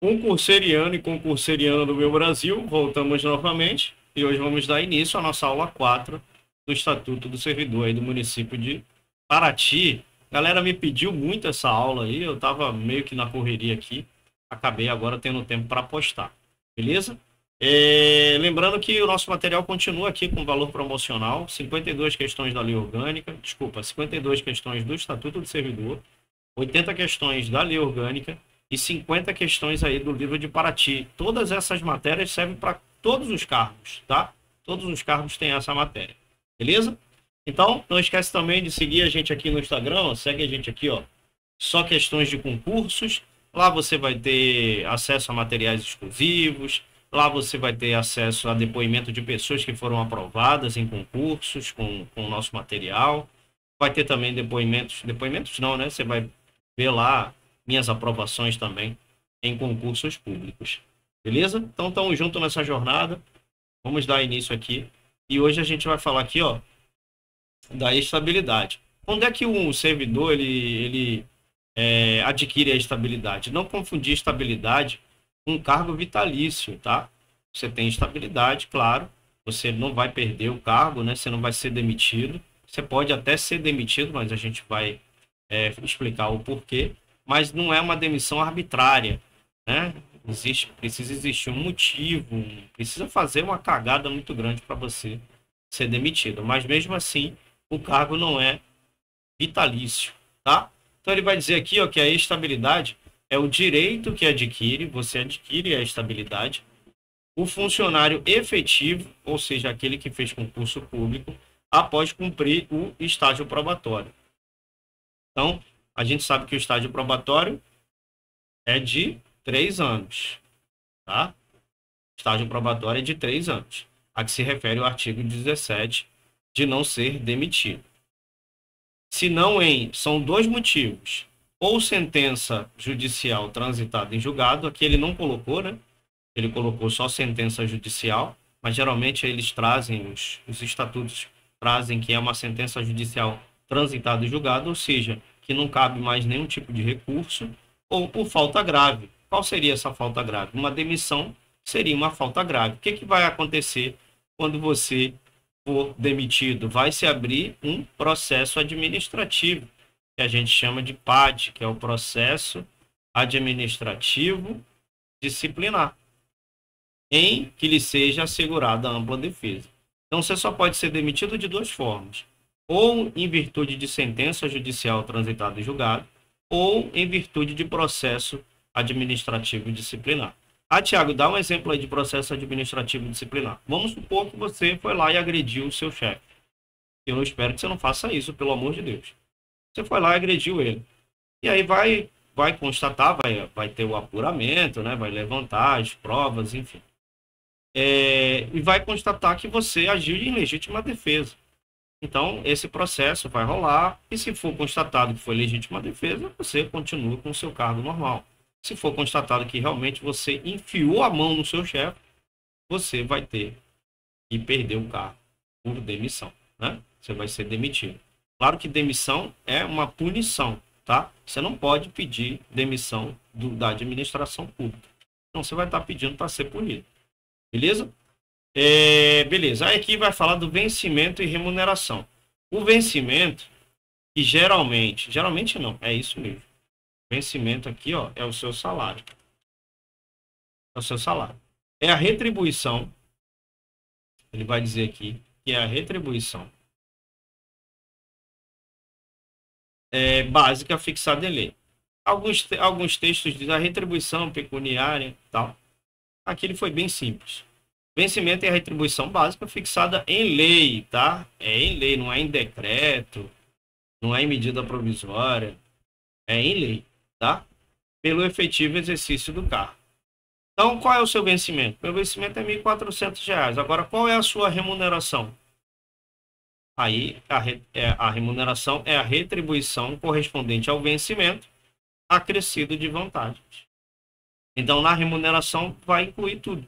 Concurseriano e concurseriano do meu Brasil, voltamos novamente e hoje vamos dar início à nossa aula 4 do Estatuto do Servidor aí do município de Paraty. Galera me pediu muito essa aula aí, eu estava meio que na correria aqui, acabei agora tendo tempo para postar, beleza? Lembrando que o nosso material continua aqui com valor promocional, 52 questões da lei orgânica, desculpa, 52 questões do Estatuto do Servidor, 80 questões da lei orgânica e 50 questões aí do livro de Paraty. Todas essas matérias servem para todos os cargos, tá? Todos os cargos têm essa matéria, beleza? Então, não esquece também de seguir a gente aqui no Instagram, ó, segue a gente aqui, ó, só questões de concursos. Lá você vai ter acesso a materiais exclusivos, lá você vai ter acesso a depoimento de pessoas que foram aprovadas em concursos com o nosso material. Vai ter também depoimentos não, né? Você vai ver lá minhas aprovações também em concursos públicos. Beleza? Então, estamos juntos nessa jornada. Vamos dar início aqui. E hoje a gente vai falar aqui, ó, da estabilidade. Quando é que um servidor ele adquire a estabilidade? Não confundir estabilidade com cargo vitalício, tá? Você tem estabilidade, claro. Você não vai perder o cargo, né? Você não vai ser demitido. Você pode até ser demitido, mas a gente vai explicar o porquê. Mas não é uma demissão arbitrária, né? Precisa existir um motivo, precisa fazer uma cagada muito grande para você ser demitido. Mas mesmo assim, o cargo não é vitalício, tá? Então ele vai dizer aqui, ó, que a estabilidade é o direito que adquire, você adquire a estabilidade, o funcionário efetivo, ou seja, aquele que fez concurso público, após cumprir o estágio probatório. Então, a gente sabe que o estágio probatório é de 3 anos, tá? Estágio probatório é de 3 anos, a que se refere o artigo 17 de não ser demitido. Se não são dois motivos, ou sentença judicial transitada em julgado, aqui ele não colocou, né? Ele colocou só sentença judicial, mas geralmente eles trazem, os estatutos trazem que é uma sentença judicial transitada em julgado, ou seja, que não cabe mais nenhum tipo de recurso, ou por falta grave. Qual seria essa falta grave? Uma demissão seria uma falta grave. O que, que vai acontecer quando você for demitido? Vai se abrir um processo administrativo, que a gente chama de PAD, que é o processo administrativo disciplinar, em que lhe seja assegurada ampla defesa. Então, você só pode ser demitido de duas formas: ou em virtude de sentença judicial transitada em julgado, ou em virtude de processo administrativo disciplinar. Ah, Tiago, dá um exemplo aí de processo administrativo disciplinar. Vamos supor que você foi lá e agrediu o seu chefe. Eu espero que você não faça isso, pelo amor de Deus. Você foi lá e agrediu ele. E aí vai constatar, vai ter o apuramento, né? Vai levantar as provas, enfim. E vai constatar que você agiu em legítima defesa. Então, esse processo vai rolar, e se for constatado que foi legítima defesa, você continua com o seu cargo normal. Se for constatado que realmente você enfiou a mão no seu chefe, você vai ter que perder o cargo por demissão, né? Você vai ser demitido. Claro que demissão é uma punição, tá? Você não pode pedir demissão da administração pública. Então, você vai estar pedindo para ser punido. Beleza? Beleza. Aí aqui vai falar do vencimento e remuneração. O vencimento, que geralmente não, é isso mesmo. Vencimento aqui, ó, é o seu salário. É o seu salário. É a retribuição. Ele vai dizer aqui que é a retribuição básica fixada em lei. Alguns textos dizem a retribuição pecuniária, tal. Aqui ele foi bem simples. Vencimento é a retribuição básica fixada em lei, tá? É em lei, não é em decreto, não é em medida provisória, é em lei, tá? Pelo efetivo exercício do cargo. Então, qual é o seu vencimento? Meu vencimento é R$ 1.400. Agora, qual é a sua remuneração? Aí, a remuneração é a retribuição correspondente ao vencimento acrescido de vantagens. Então, na remuneração, vai incluir tudo.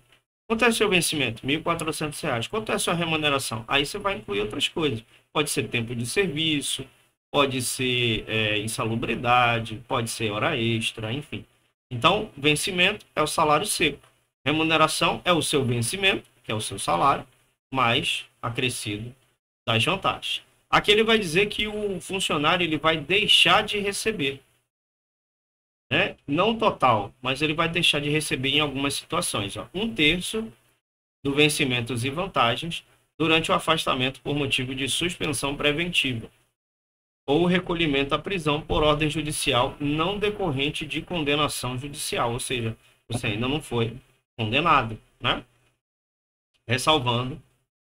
Quanto é o seu vencimento? R$ 1.400. Quanto é a sua remuneração? Aí você vai incluir outras coisas. Pode ser tempo de serviço, pode ser insalubridade, pode ser hora extra, enfim. Então, vencimento é o salário seco. Remuneração é o seu vencimento, que é o seu salário, mais acrescido das vantagens. Aqui ele vai dizer que o funcionário ele vai deixar de receber, né? Não total, mas ele vai deixar de receber em algumas situações. Ó. 1/3 do vencimentos e vantagens durante o afastamento por motivo de suspensão preventiva ou recolhimento à prisão por ordem judicial não decorrente de condenação judicial, ou seja, você ainda não foi condenado, né? Ressalvando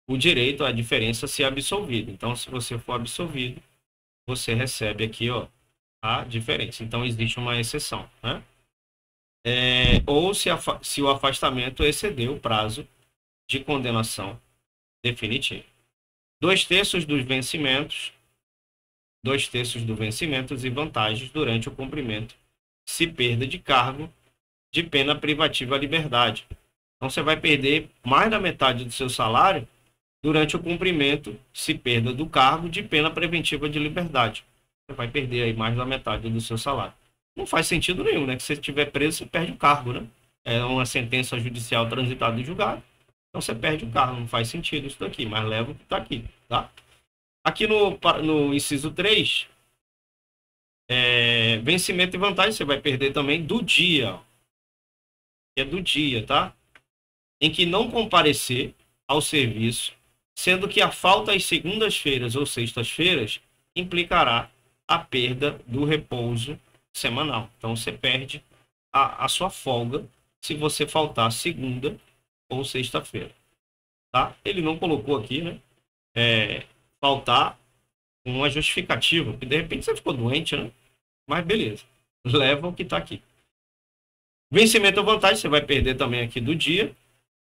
o direito à diferença se absolvido. Então, se você for absolvido, você recebe aqui, ó, a diferença. Então, existe uma exceção, né? Ou se o afastamento excedeu o prazo de condenação definitiva. 2/3 dos vencimentos, 2/3 dos vencimentos e vantagens durante o cumprimento, se perda de cargo, de pena privativa à liberdade. Então, você vai perder mais da metade do seu salário durante o cumprimento, se perda do cargo, de pena preventiva de liberdade. Você vai perder aí mais da metade do seu salário. Não faz sentido nenhum, né? Que se você estiver preso, você perde o cargo, né? É uma sentença judicial transitada em julgado. Então, você perde o cargo. Não faz sentido isso daqui, mas leva o que está aqui, tá? Aqui no inciso 3, vencimento e vantagem, você vai perder também do dia. É do dia, tá? Em que não comparecer ao serviço, sendo que a falta às segundas-feiras ou sextas-feiras implicará a perda do repouso semanal. Então, você perde a sua folga se você faltar segunda ou sexta-feira, tá? Ele não colocou aqui, né? Faltar uma justificativa, porque de repente você ficou doente, né? Mas beleza, leva o que está aqui. Vencimento ou vantagem, você vai perder também aqui do dia,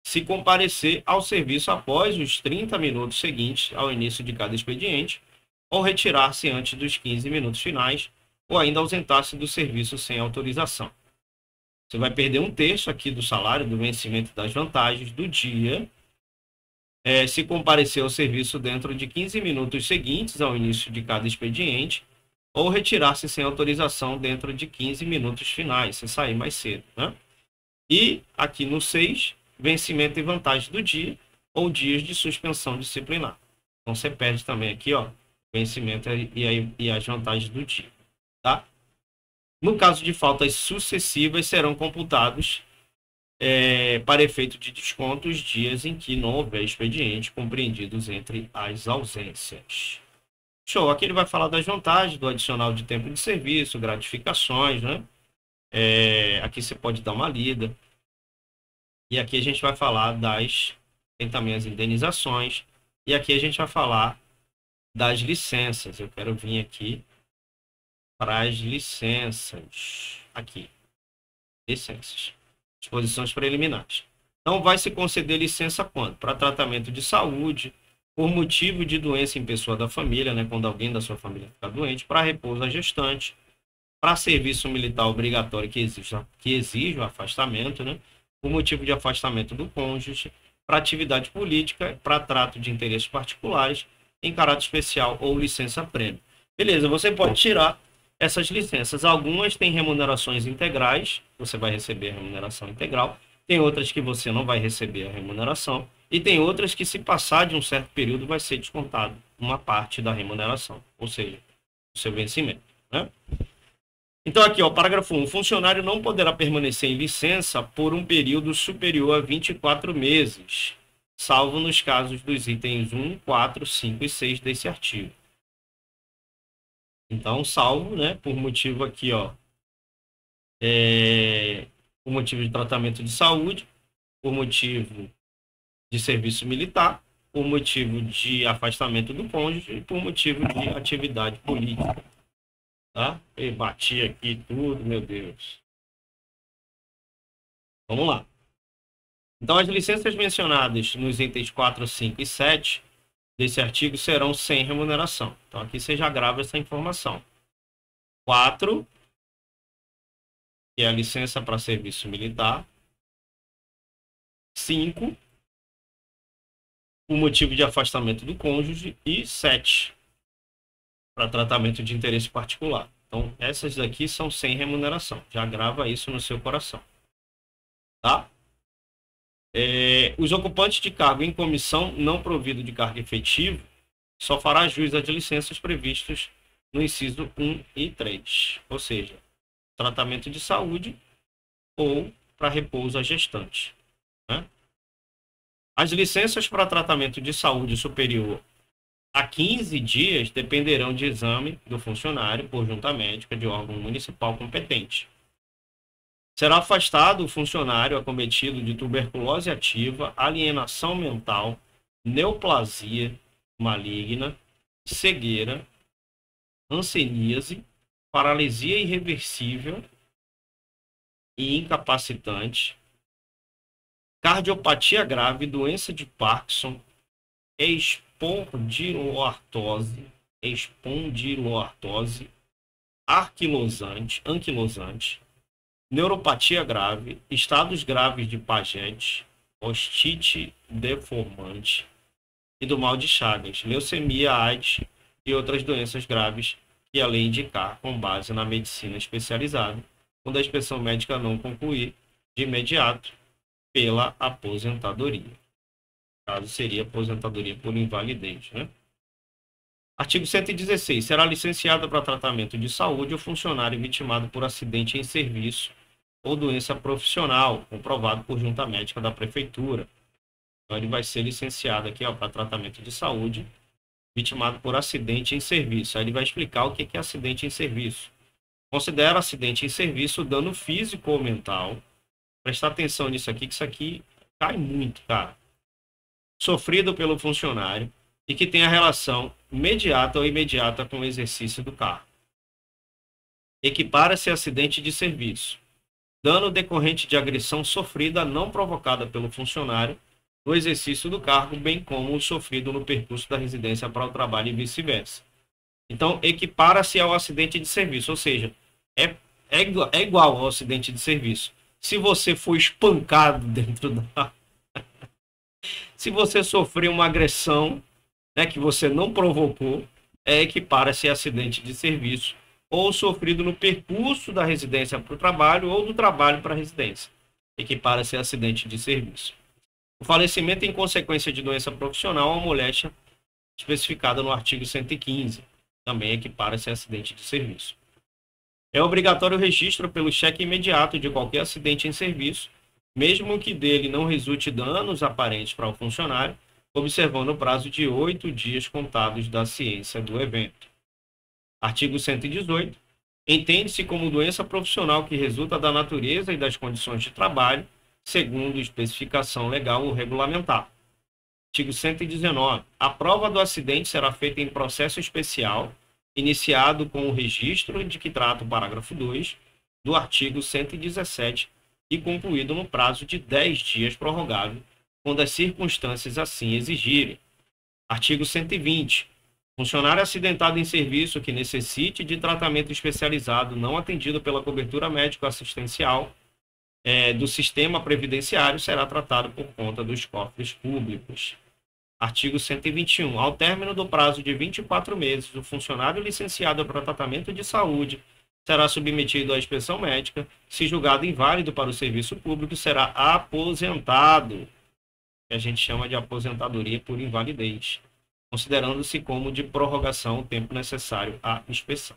se comparecer ao serviço após os 30 minutos seguintes ao início de cada expediente, ou retirar-se antes dos 15 minutos finais, ou ainda ausentar-se do serviço sem autorização. Você vai perder 1/3 aqui do salário, do vencimento das vantagens do dia, se comparecer ao serviço dentro de 15 minutos seguintes ao início de cada expediente, ou retirar-se sem autorização dentro de 15 minutos finais, se sair mais cedo, né? E aqui no 6, vencimento e vantagem do dia, ou dias de suspensão disciplinar. Então, você perde também aqui, ó, vencimento e as vantagens do dia, tá? No caso de faltas sucessivas, serão computados para efeito de desconto os dias em que não houver expediente compreendidos entre as ausências. Show, aqui ele vai falar das vantagens, do adicional de tempo de serviço, gratificações, né? Aqui você pode dar uma lida. E aqui a gente vai falar tem também as indenizações. E aqui a gente vai falar das licenças. Eu quero vir aqui para as licenças. Aqui, licenças. Disposições preliminares. Então, vai se conceder licença quando? Para tratamento de saúde, por motivo de doença em pessoa da família, né? Quando alguém da sua família ficar doente, para repouso da gestante, para serviço militar obrigatório que exige o afastamento, né? Por motivo de afastamento do cônjuge, para atividade política, para trato de interesses particulares, em caráter especial ou licença-prêmio. Beleza, você pode tirar essas licenças. Algumas têm remunerações integrais, você vai receber a remuneração integral. Tem outras que você não vai receber a remuneração. E tem outras que, se passar de um certo período, vai ser descontado uma parte da remuneração, ou seja, o seu vencimento, né? Então, aqui, ó, parágrafo 1. O funcionário não poderá permanecer em licença por um período superior a 24 meses, salvo nos casos dos itens 1, 4, 5 e 6 desse artigo. Então, salvo, né, por motivo aqui, ó, por motivo de tratamento de saúde, por motivo de serviço militar, por motivo de afastamento do cônjuge e por motivo de atividade política. Tá? Eu bati aqui tudo, meu Deus. Vamos lá. Então, as licenças mencionadas nos itens 4, 5 e 7 desse artigo serão sem remuneração. Então, aqui você já grava essa informação. 4, que é a licença para serviço militar. 5, o motivo de afastamento do cônjuge. E 7, para tratamento de interesse particular. Então, essas daqui são sem remuneração. Já grava isso no seu coração. Tá? Os ocupantes de cargo em comissão não provido de cargo efetivo só fará jus às licenças previstas no inciso 1 e 3. Ou seja, tratamento de saúde ou para repouso à gestante. Né? As licenças para tratamento de saúde superior a 15 dias dependerão de exame do funcionário por junta médica de órgão municipal competente. Será afastado o funcionário acometido de tuberculose ativa, alienação mental, neoplasia maligna, cegueira, hanseníase, paralisia irreversível e incapacitante, cardiopatia grave, doença de Parkinson, espondilortose, anquilosante, neuropatia grave, estados graves de Paget, ostite deformante e do mal de Chagas, leucemia, AIDS e outras doenças graves que a lei indicar com base na medicina especializada, quando a inspeção médica não concluir de imediato pela aposentadoria. Caso seria aposentadoria por invalidez, né? Artigo 116. Será licenciado para tratamento de saúde o funcionário vitimado por acidente em serviço ou doença profissional, comprovado por junta médica da prefeitura. Então, ele vai ser licenciado aqui para tratamento de saúde, vitimado por acidente em serviço. Aí ele vai explicar o que é acidente em serviço. Considera acidente em serviço dano físico ou mental. Prestar atenção nisso aqui, que isso aqui cai muito, cara. Sofrido pelo funcionário e que tenha relação imediata ou imediata com o exercício do cargo. Equipara-se a acidente de serviço. Dano decorrente de agressão sofrida não provocada pelo funcionário no exercício do cargo, bem como o sofrido no percurso da residência para o trabalho e vice-versa. Então, equipara-se ao acidente de serviço, ou seja, é igual ao acidente de serviço. Se você for espancado dentro da... Se você sofreu uma agressão, né, que você não provocou, equipara-se a acidente de serviço ou sofrido no percurso da residência para o trabalho ou do trabalho para a residência. Equipara-se a acidente de serviço. O falecimento em consequência de doença profissional ou moléstia especificada no artigo 115. Também equipara-se a acidente de serviço. É obrigatório o registro pelo cheque imediato de qualquer acidente em serviço, mesmo que dele não resulte danos aparentes para o funcionário, observando o prazo de 8 dias contados da ciência do evento. Artigo 118. Entende-se como doença profissional que resulta da natureza e das condições de trabalho, segundo especificação legal ou regulamentar. Artigo 119. A prova do acidente será feita em processo especial, iniciado com o registro de que trata o parágrafo 2 do artigo 117 e concluído no prazo de 10 dias prorrogável, quando as circunstâncias assim exigirem. Artigo 120. Funcionário acidentado em serviço que necessite de tratamento especializado não atendido pela cobertura médico-assistencial do sistema previdenciário será tratado por conta dos cofres públicos. Artigo 121. Ao término do prazo de 24 meses, o funcionário licenciado para tratamento de saúde será submetido à inspeção médica. Se julgado inválido para o serviço público, será aposentado, que a gente chama de aposentadoria por invalidez, considerando-se como de prorrogação o tempo necessário à inspeção.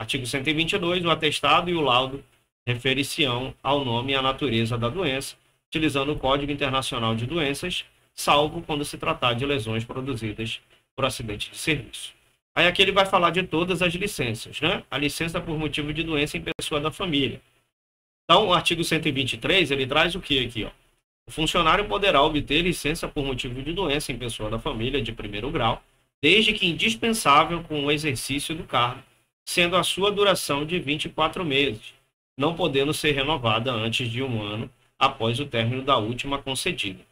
Artigo 122. O atestado e o laudo referir-se-ão ao nome e à natureza da doença, utilizando o Código Internacional de Doenças, salvo quando se tratar de lesões produzidas por acidente de serviço. Aí aqui ele vai falar de todas as licenças, né? A licença por motivo de doença em pessoa da família. Então, o artigo 123, ele traz o que aqui, ó? O funcionário poderá obter licença por motivo de doença em pessoa da família de primeiro grau, desde que indispensável com o exercício do cargo, sendo a sua duração de 24 meses, não podendo ser renovada antes de 1 ano após o término da última concedida.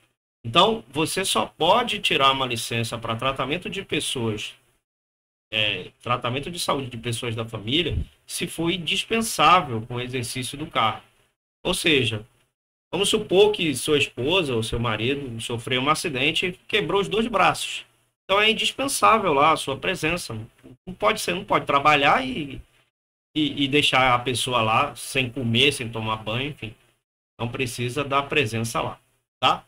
Então, você só pode tirar uma licença para tratamento de pessoas, tratamento de saúde de pessoas da família, se for indispensável com o exercício do cargo. Ou seja, vamos supor que sua esposa ou seu marido sofreu um acidente e quebrou os 2 braços. Então é indispensável lá a sua presença. Não pode trabalhar e e deixar a pessoa lá sem comer, sem tomar banho, enfim. Não precisa da presença lá, tá?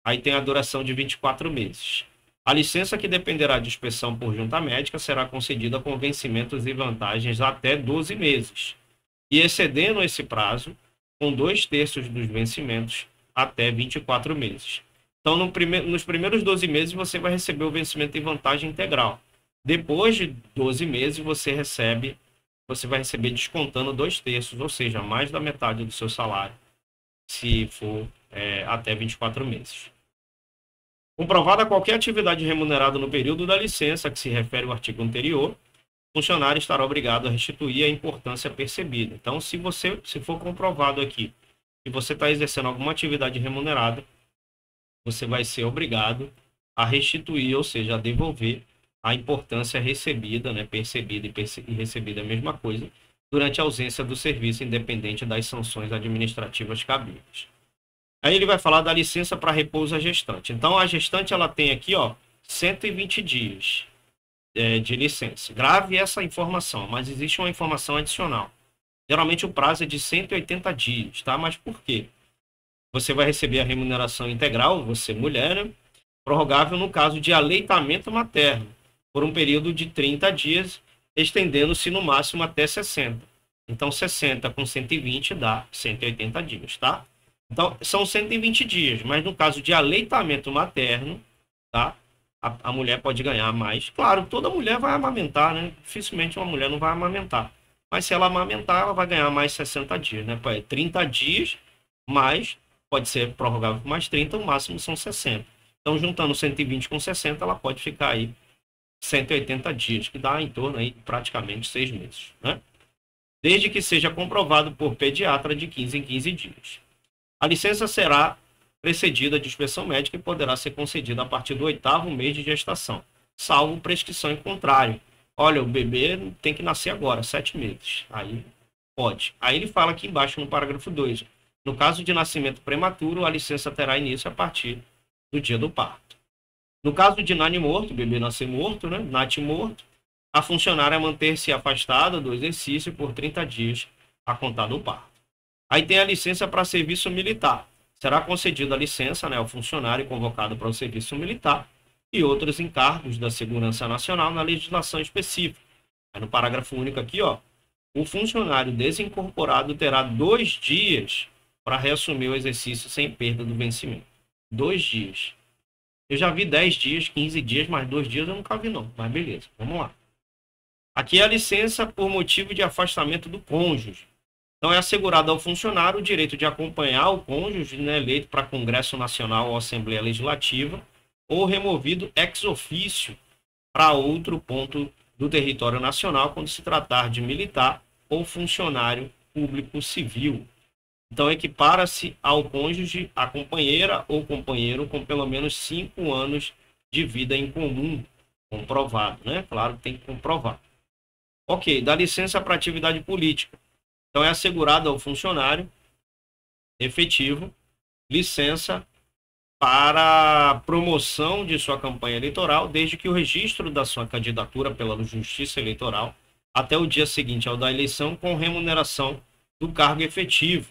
Aí tem a duração de 24 meses. A licença que dependerá de inspeção por junta médica será concedida com vencimentos e vantagens até 12 meses. E excedendo esse prazo, com 2/3 dos vencimentos até 24 meses. Então, nos primeiros 12 meses, você vai receber o vencimento em vantagem integral. Depois de 12 meses, você vai receber descontando 2/3, ou seja, mais da metade do seu salário, se for até 24 meses. Comprovada qualquer atividade remunerada no período da licença, que se refere ao artigo anterior, o funcionário estará obrigado a restituir a importância percebida. Então, se for comprovado aqui que você está exercendo alguma atividade remunerada, você vai ser obrigado a restituir, ou seja, a devolver a importância recebida, né, percebida e recebida é a mesma coisa, durante a ausência do serviço, independente das sanções administrativas cabíveis. Aí ele vai falar da licença para repouso à gestante. Então, a gestante ela tem aqui, ó, 120 dias de licença. Grave essa informação, mas existe uma informação adicional. Geralmente o prazo é de 180 dias, tá? Mas por quê? Você vai receber a remuneração integral, você mulher, né? Prorrogável no caso de aleitamento materno, por um período de 30 dias, estendendo-se no máximo até 60. Então, 60 com 120 dá 180 dias, tá? Então, são 120 dias, mas no caso de aleitamento materno, tá? A mulher pode ganhar mais. Claro, toda mulher vai amamentar, né? Dificilmente uma mulher não vai amamentar. Mas se ela amamentar, ela vai ganhar mais 60 dias, né? 30 dias, mais, pode ser prorrogável por mais 30, o máximo são 60. Então, juntando 120 com 60, ela pode ficar aí 180 dias, que dá em torno aí praticamente 6 meses, né? Desde que seja comprovado por pediatra de 15 em 15 dias. A licença será precedida de inspeção médica e poderá ser concedida a partir do 8º mês de gestação, salvo prescrição em contrário. Olha, o bebê tem que nascer agora, 7 meses. Aí pode. Aí ele fala aqui embaixo no parágrafo 2. No caso de nascimento prematuro, a licença terá início a partir do dia do parto. No caso de NANI morto, o bebê nascer morto, né? NAT morto, a funcionária manter-se afastada do exercício por 30 dias a contar do parto. Aí tem a licença para serviço militar. Será concedida a licença, né, ao funcionário convocado para o serviço militar e outros encargos da segurança nacional na legislação específica. Aí no parágrafo único aqui, ó, o funcionário desincorporado terá 2 dias para reassumir o exercício sem perda do vencimento. 2 dias. Eu já vi 10 dias, 15 dias, mas 2 dias eu nunca vi não. Mas beleza, vamos lá. Aqui é a licença por motivo de afastamento do cônjuge. Então, é assegurado ao funcionário o direito de acompanhar o cônjuge, né, eleito para Congresso Nacional ou Assembleia Legislativa, ou removido ex officio para outro ponto do território nacional, quando se tratar de militar ou funcionário público civil. Então, equipara-se ao cônjuge a companheira ou companheiro com pelo menos 5 anos de vida em comum, comprovado, né? Claro que tem que comprovar. Ok, dá licença para atividade política. Então, é assegurado ao funcionário efetivo licença para promoção de sua campanha eleitoral, desde que o registro da sua candidatura pela Justiça Eleitoral até o dia seguinte ao da eleição, com remuneração do cargo efetivo.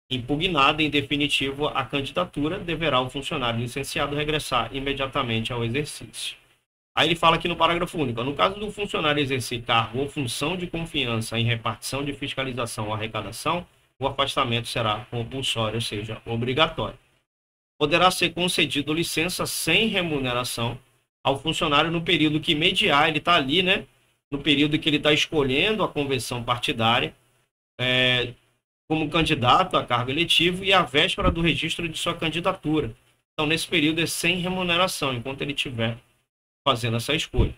Impugnada em definitivo a candidatura, deverá o funcionário licenciado regressar imediatamente ao exercício. Aí ele fala aqui no parágrafo único, no caso do funcionário exercer cargo ou função de confiança em repartição de fiscalização ou arrecadação, o afastamento será compulsório, ou seja, obrigatório. Poderá ser concedido licença sem remuneração ao funcionário no período que mediar, ele está ali, né? No período que ele está escolhendo a convenção partidária, como candidato a cargo eletivo e à véspera do registro de sua candidatura. Então, nesse período é sem remuneração, enquanto ele estiver fazendo essa escolha.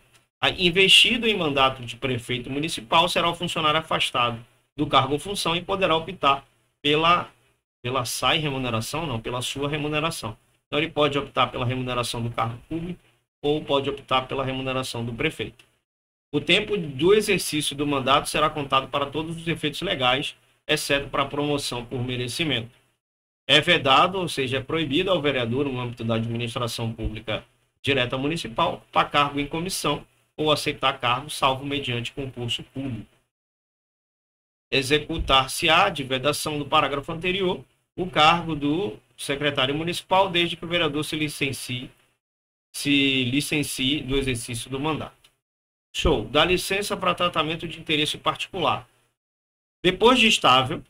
Investido em mandato de prefeito municipal, será o funcionário afastado do cargo ou função e poderá optar pela remuneração, não, pela sua remuneração. Então, ele pode optar pela remuneração do cargo público ou pode optar pela remuneração do prefeito. O tempo do exercício do mandato será contado para todos os efeitos legais, exceto para promoção por merecimento. É vedado, ou seja, é proibido ao vereador, no âmbito da administração pública direta municipal, para cargo em comissão ou aceitar cargo, salvo mediante concurso público. executar-se-á, de vedação do parágrafo anterior, o cargo do secretário municipal, desde que o vereador se licencie do exercício do mandato. Show. Dá licença para tratamento de interesse particular. Depois de estável,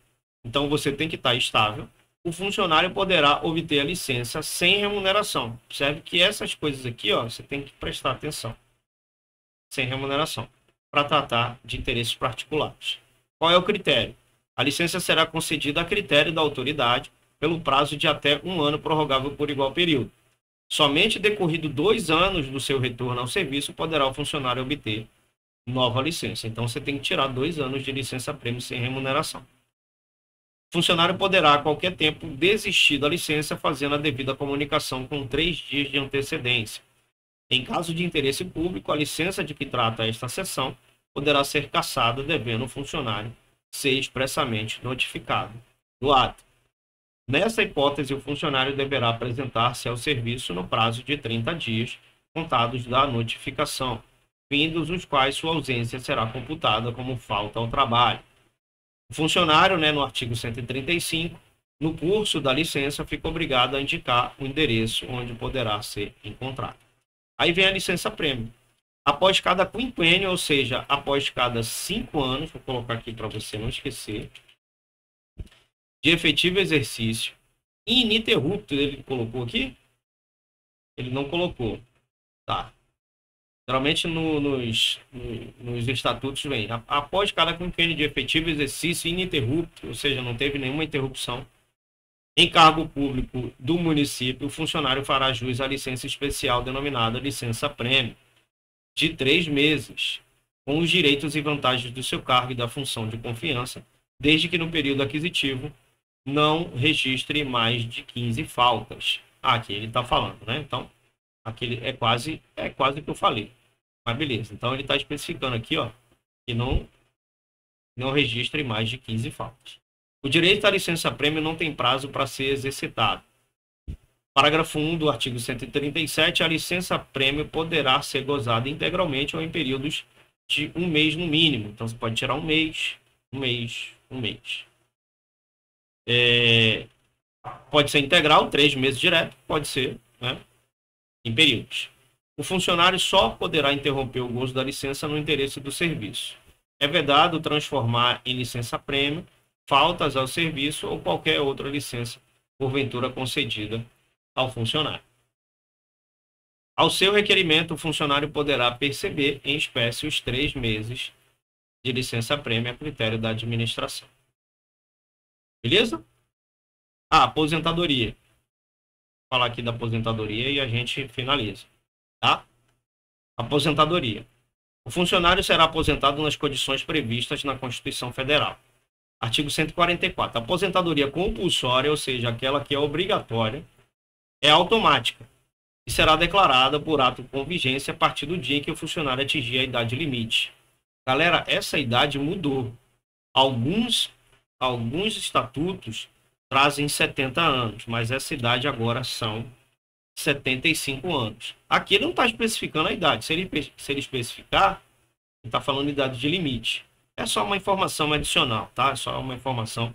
então você tem que estar estável, o funcionário poderá obter a licença sem remuneração. Observe que essas coisas aqui, ó, você tem que prestar atenção. Sem remuneração, para tratar de interesses particulares. Qual é o critério? A licença será concedida a critério da autoridade pelo prazo de até 1 ano, prorrogável por igual período. Somente decorrido 2 anos do seu retorno ao serviço, poderá o funcionário obter nova licença. Então, você tem que tirar 2 anos de licença-prêmio sem remuneração. O funcionário poderá, a qualquer tempo, desistir da licença, fazendo a devida comunicação com 3 dias de antecedência. Em caso de interesse público, a licença de que trata esta seção poderá ser cassada, devendo o funcionário ser expressamente notificado do ato. Nessa hipótese, o funcionário deverá apresentar-se ao serviço no prazo de 30 dias, contados da notificação, vindos os quais sua ausência será computada como falta ao trabalho. O funcionário, no artigo 135, no curso da licença, fica obrigado a indicar o endereço onde poderá ser encontrado. Aí vem a licença-prêmio. Após cada quinquênio, ou seja, após cada 5 anos, vou colocar aqui para você não esquecer, de efetivo exercício ininterrupto, ele colocou aqui? Ele não colocou. Tá. Geralmente nos estatutos vem, após cada quinquênio de efetivo exercício ininterrupto, ou seja, não teve nenhuma interrupção, em cargo público do município, o funcionário fará jus à licença especial denominada licença-prêmio, de 3 meses, com os direitos e vantagens do seu cargo e da função de confiança, desde que no período aquisitivo não registre mais de 15 faltas. Aqui ele está falando, né? Então, aqui é quase o que eu falei. Mas beleza, então ele está especificando aqui, ó, que não registre mais de 15 faltas. O direito à licença-prêmio não tem prazo para ser exercitado. Parágrafo 1 do artigo 137, a licença-prêmio poderá ser gozada integralmente ou em períodos de 1 mês no mínimo. Então, você pode tirar 1 mês, 1 mês, 1 mês. Pode ser integral, 3 meses direto, pode ser, né, em períodos. O funcionário só poderá interromper o gozo da licença no interesse do serviço. É vedado transformar em licença-prêmio faltas ao serviço ou qualquer outra licença, porventura concedida ao funcionário. Ao seu requerimento, o funcionário poderá perceber em espécie os 3 meses de licença-prêmio a critério da administração. Beleza? Aposentadoria. Vou falar aqui da aposentadoria e a gente finaliza. Tá? Aposentadoria. O funcionário será aposentado nas condições previstas na Constituição Federal. Artigo 144. A aposentadoria compulsória, ou seja, aquela que é obrigatória, é automática e será declarada por ato com vigência a partir do dia em que o funcionário atingir a idade limite. Galera, essa idade mudou. Alguns estatutos trazem 70 anos, mas essa idade agora são 75 anos. Aqui não está especificando a idade. Se ele especificar, ele está falando de idade de limite. É só uma informação adicional, tá? É só uma informação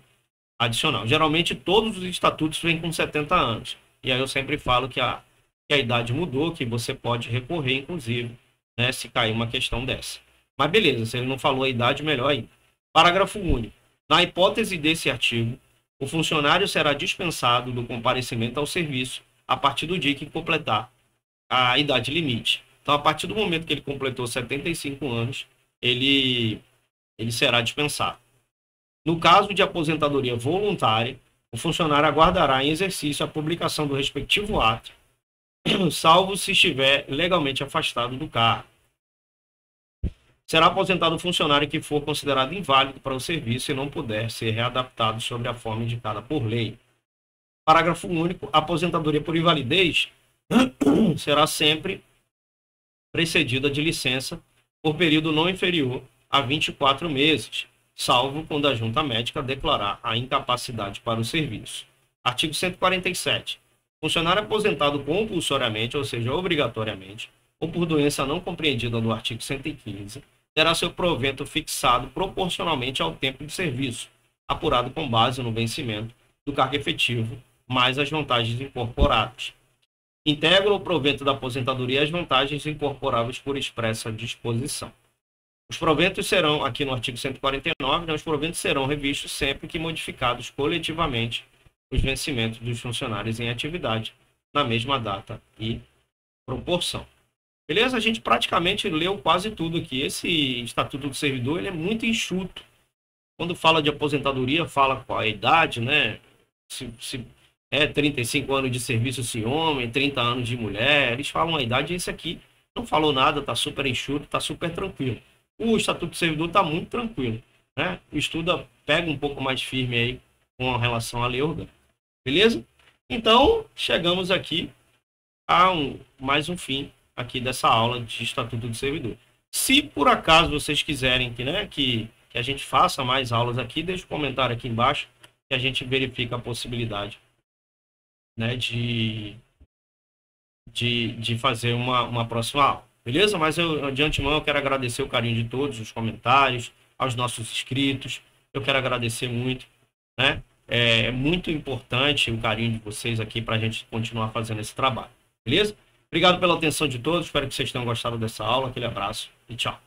adicional. Geralmente todos os estatutos vêm com 70 anos. E aí eu sempre falo que a idade mudou, que você pode recorrer, inclusive, né, se cair uma questão dessa. Mas beleza, se ele não falou a idade, melhor ainda. Parágrafo único. Na hipótese desse artigo, o funcionário será dispensado do comparecimento ao serviço a partir do dia que completar a idade limite. Então, a partir do momento que ele completou 75 anos, ele será dispensado. No caso de aposentadoria voluntária, o funcionário aguardará em exercício a publicação do respectivo ato, salvo se estiver legalmente afastado do cargo. Será aposentado o funcionário que for considerado inválido para o serviço e não puder ser readaptado sobre a forma indicada por lei. Parágrafo único. A aposentadoria por invalidez será sempre precedida de licença por período não inferior a 24 meses, salvo quando a junta médica declarar a incapacidade para o serviço. Artigo 147. Funcionário aposentado compulsoriamente, ou seja, obrigatoriamente, ou por doença não compreendida no artigo 115, terá seu provento fixado proporcionalmente ao tempo de serviço, apurado com base no vencimento do cargo efetivo, mais as vantagens incorporadas. Integra o provento da aposentadoria as vantagens incorporáveis por expressa disposição. Os proventos serão, aqui no artigo 149, os proventos serão revistos sempre que modificados coletivamente os vencimentos dos funcionários em atividade, na mesma data e proporção. Beleza? A gente praticamente leu quase tudo aqui. Esse Estatuto do Servidor, ele é muito enxuto. Quando fala de aposentadoria, fala qual a idade, né? Se é 35 anos de serviço se homem, 30 anos de mulher, eles falam a idade, esse aqui não falou nada, tá super enxuto, tá super tranquilo. O Estatuto do Servidor tá muito tranquilo, né? O estudo pega um pouco mais firme aí com relação à lei orgânica. Beleza? Então, chegamos aqui a mais um fim aqui dessa aula de Estatuto do Servidor. Se por acaso vocês quiserem que a gente faça mais aulas aqui, deixe um comentário aqui embaixo que a gente verifica a possibilidade, né, de fazer uma próxima aula. Beleza? Mas de antemão eu quero agradecer o carinho de todos, os comentários, aos nossos inscritos. Eu quero agradecer muito, né? É muito importante o carinho de vocês aqui para a gente continuar fazendo esse trabalho. Beleza? Obrigado pela atenção de todos. Espero que vocês tenham gostado dessa aula. Aquele abraço e tchau.